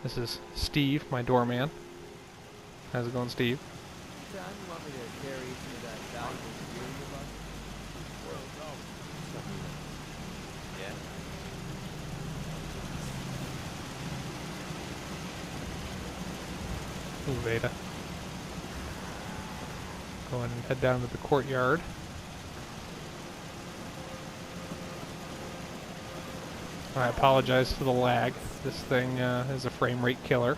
This is Steve, my doorman. How's it going, Steve? John, you want me to carry some of that valuable gear you left? Yeah? Ooh, Veda. Go ahead and head down to the courtyard. I apologize for the lag. This thing is a frame rate killer.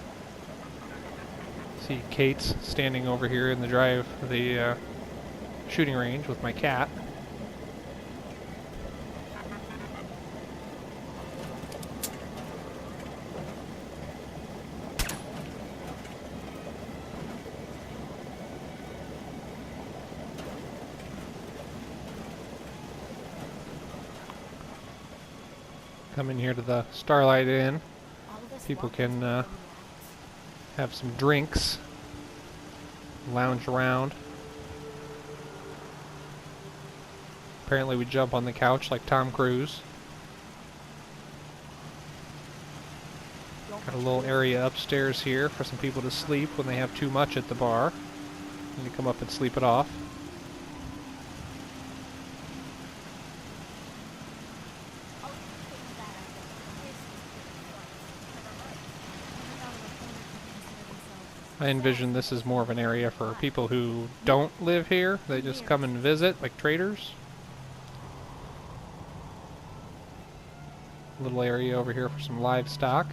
See Kate's standing over here in the shooting range with my cat. Come in here to the Starlight Inn. People can have some drinks, lounge around. Apparently we jump on the couch like Tom Cruise. Got a little area upstairs here for some people to sleep when they have too much at the bar. You can come up and sleep it off. I envision this is more of an area for people who don't live here. They just come and visit, like traders. Little area over here for some livestock.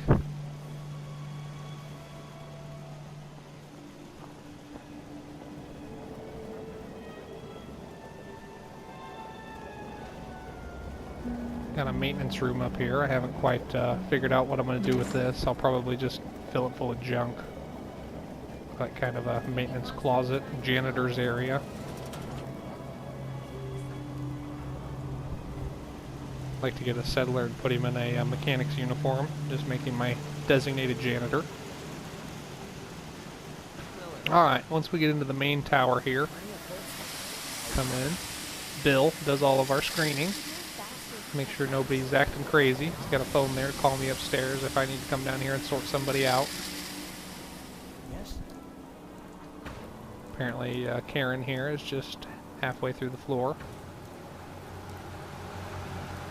Got a maintenance room up here. I haven't quite figured out what I'm going to do with this. I'll probably just fill it full of junk. Like kind of a maintenance closet, janitor's area. Like to get a settler and put him in a mechanic's uniform, just make him my designated janitor. Alright, once we get into the main tower here, come in. Bill does all of our screening. Make sure nobody's acting crazy. He's got a phone there to call me upstairs if I need to come down here and sort somebody out. Apparently Karen here is just halfway through the floor.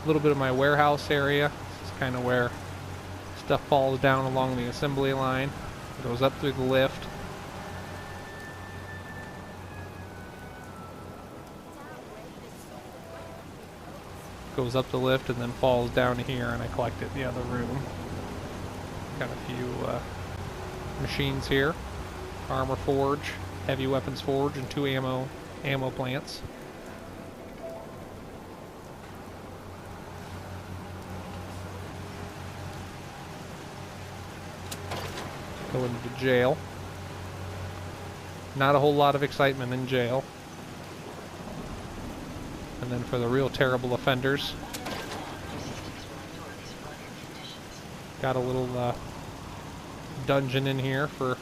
A little bit of my warehouse area. This is kind of where stuff falls down along the assembly line. It goes up through the lift. Goes up the lift and then falls down here, and I collect it in the other room. Got a few machines here. Armor forge, heavy weapons forge, and 2 ammo plants. Go into the jail. Not a whole lot of excitement in jail. And then for the real terrible offenders, got a little dungeon in here for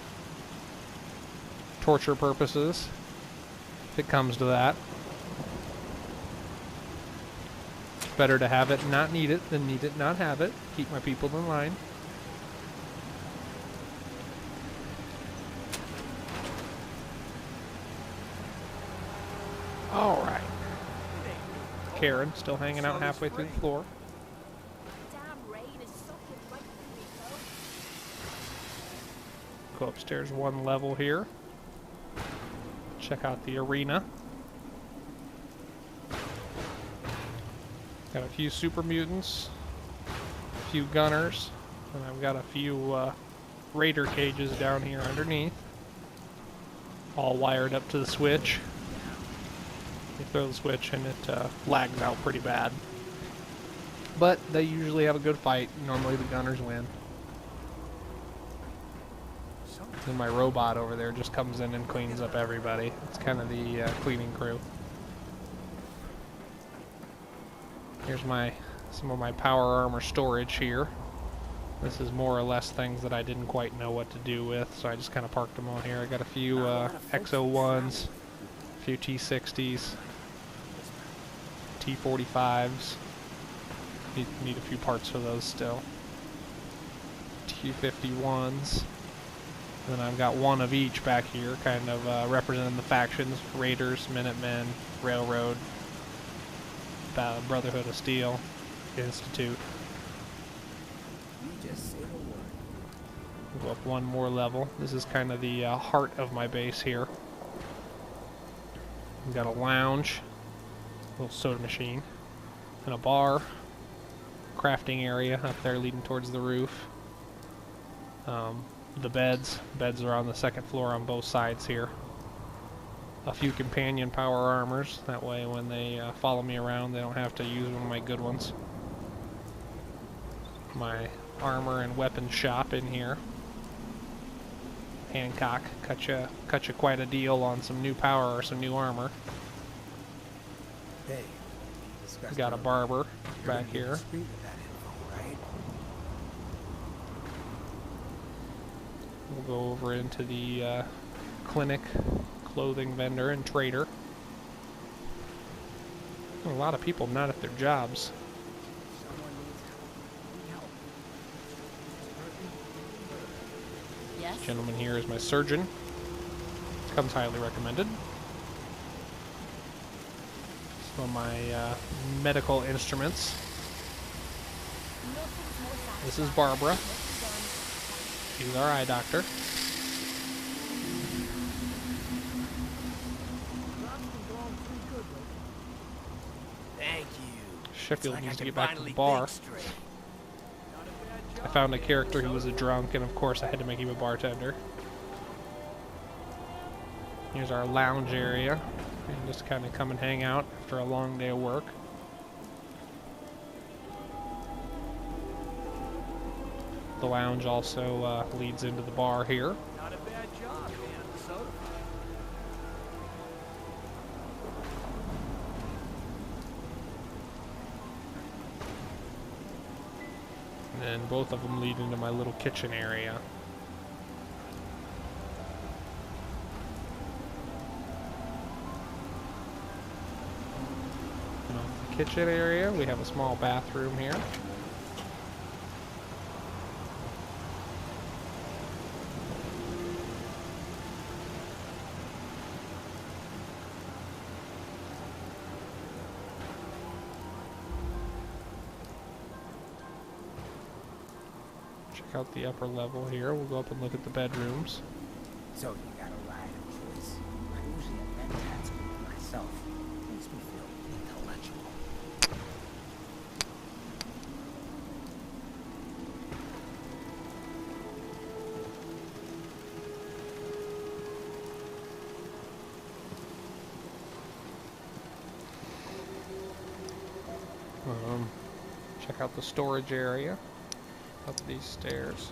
torture purposes, if it comes to that. It's better to have it and not need it than need it and not have it. Keep my people in line. Alright. Karen still hanging out halfway through the floor. Go upstairs one level here. Check out the arena. Got a few super mutants, a few gunners, and I've got a few raider cages down here underneath. All wired up to the switch. You throw the switch and it lags out pretty bad. But they usually have a good fight. Normally the gunners win. And my robot over there just comes in and cleans up everybody. It's kind of the cleaning crew. Here's some of my power armor storage here. This is more or less things that I didn't quite know what to do with, so I just kind of parked them on here. I got a few XO1s, a few T60s, T45s. Need a few parts for those still. T-51s. Then I've got one of each back here, kind of representing the factions: Raiders, Minutemen, Railroad, Brotherhood of Steel, Institute. You just say the word. Go up one more level. This is kind of the heart of my base here. We've got a lounge, a little soda machine, and a bar. Crafting area up there leading towards the roof. The beds are on the second floor on both sides here. A few companion power armors, that way when they follow me around they don't have to use one of my good ones. My armor and weapons shop in here. Hancock cut you quite a deal on some new power or some new armor. Hey, We got a barber back here. We'll go over into the clinic, clothing vendor, and trader. A lot of people not at their jobs. Someone needs help. Yes? This gentleman here is my surgeon. Comes highly recommended. Some of my medical instruments. This is Barbara. She's our eye doctor. Thank you. Sheffield needs to get back to the bar. I found a character who was a drunk, and of course I had to make him a bartender. Here's our lounge area. And just kind of come and hang out after a long day of work. The lounge also leads into the bar here. Not a bad job, man. So And then both of them lead into my little kitchen area. And off the kitchen area, we have a small bathroom here. Check out the upper level here. We'll go up and look at the bedrooms. you got a ride of choice. I'm usually a mentat speaker myself. Makes me feel intellectual. Check out the storage area up these stairs.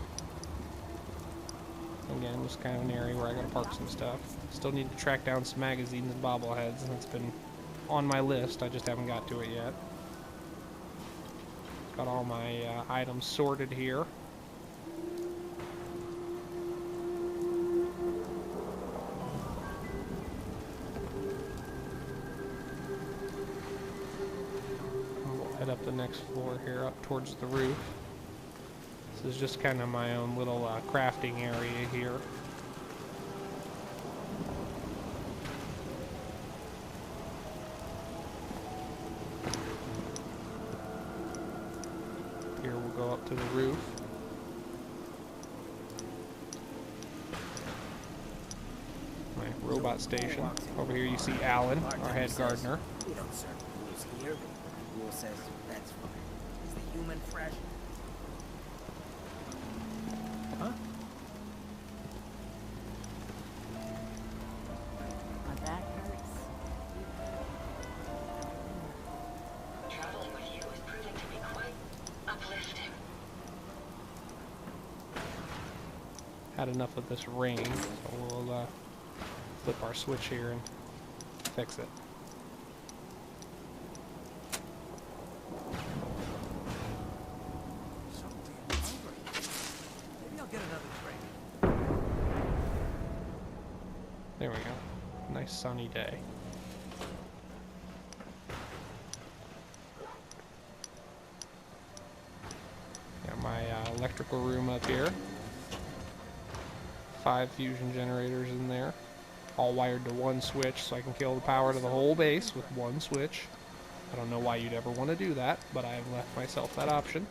Again, just kind of an area where I gotta park some stuff. Still need to track down some magazines and bobbleheads, and it's been on my list. I just haven't got to it yet. Got all my items sorted here. We'll head up the next floor here, up towards the roof. This is just kind of my own little crafting area here. Here we'll go up to the roof. My robot station. Over here you see Alan, our head gardener. We don't serve rules here. The rule says that's fine. Is the human fresh? Huh? My back hurts. Traveling with you is proving to be quite uplifting. Had enough of this rain, so we'll flip our switch here and fix it. So damn hungry. Maybe I'll get another drink. There we go. Nice sunny day. Got my electrical room up here. 5 fusion generators in there, all wired to one switch, so I can kill the power to the whole base with one switch. I don't know why you'd ever want to do that, but I have left myself that option.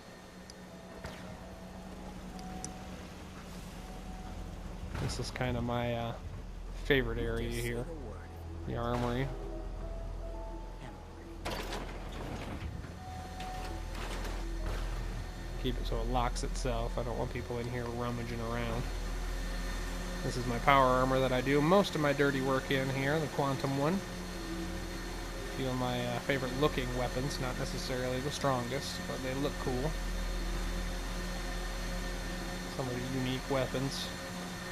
This is kind of my favorite area here, the armory. Keep it so it locks itself. I don't want people in here rummaging around. This is my power armor that I do most of my dirty work in here, the quantum one. A few of my favorite looking weapons, not necessarily the strongest, but they look cool. Some of the unique weapons,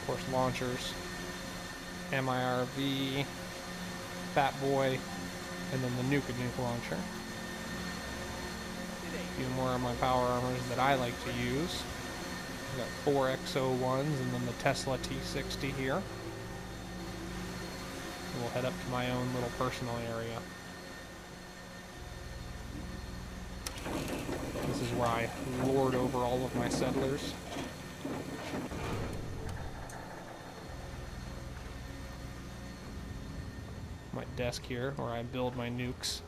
of course launchers, MIRV, Fat Boy, and then the Nuke launcher. A few more of my power armors that I like to use. I've got 4 XO1s and then the Tesla T60 here. We'll head up to my own little personal area. This is where I lord over all of my settlers. My desk here where I build my nukes.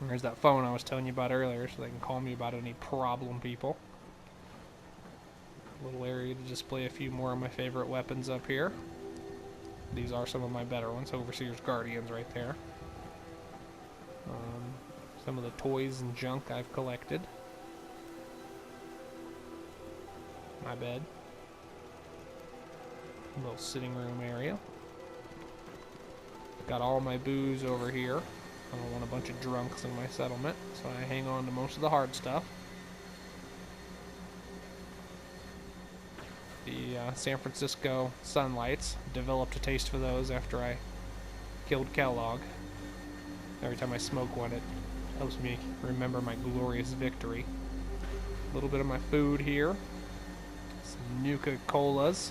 And there's that phone I was telling you about earlier, so they can call me about any problem people. Little area to display a few more of my favorite weapons up here. These are some of my better ones. Overseer's Guardians right there. Some of the toys and junk I've collected. My bed. A little sitting room area. Got all my booze over here. I don't want a bunch of drunks in my settlement, so I hang on to most of the hard stuff. The San Francisco Sunlights. Developed a taste for those after I killed Kellogg. Every time I smoke one, it helps me remember my glorious victory. A little bit of my food here. Some Nuka-Colas.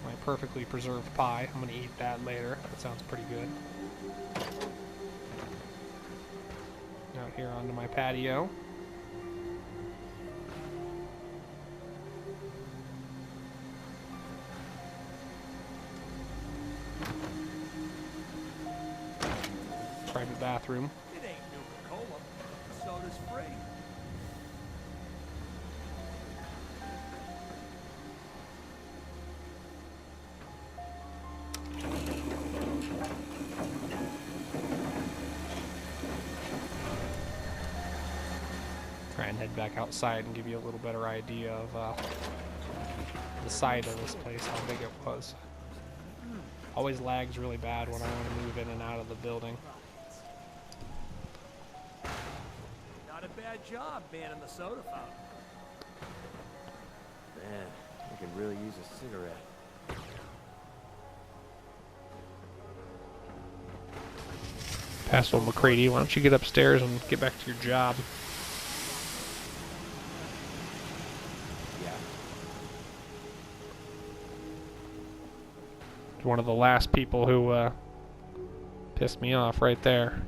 My perfectly preserved pie. I'm going to eat that later. That sounds pretty good. Out here onto my patio. Private bathroom. It ain't Nuka-Cola. Soda's free. Try and head back outside and give you a little better idea of the side of this place, how big it was. Always lags really bad when I want to move in and out of the building. Not a bad job manning the soda fountain. Man, I could really use a cigarette. Pastor McCready, why don't you get upstairs and get back to your job? Yeah. One of the last people who pissed me off right there.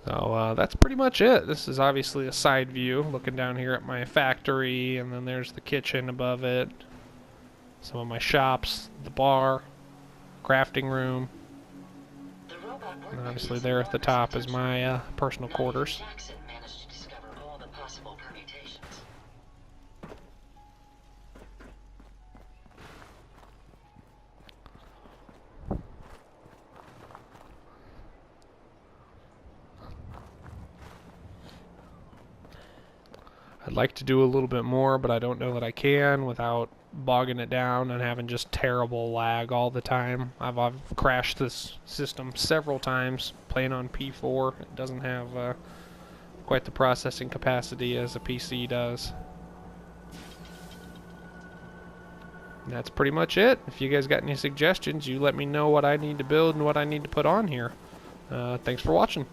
So that's pretty much it. This is obviously a side view, looking down here at my factory, and then there's the kitchen above it. Some of my shops, the bar, crafting room, and obviously there at the top is my personal quarters. Jackson managed to discover all the possible permutations. I'd like to do a little bit more, but I don't know that I can without bogging it down and having just terrible lag all the time. I've crashed this system several times playing on P4. It doesn't have quite the processing capacity as a PC does. And that's pretty much it. If you guys got any suggestions, you let me know what I need to build and what I need to put on here. Thanks for watching.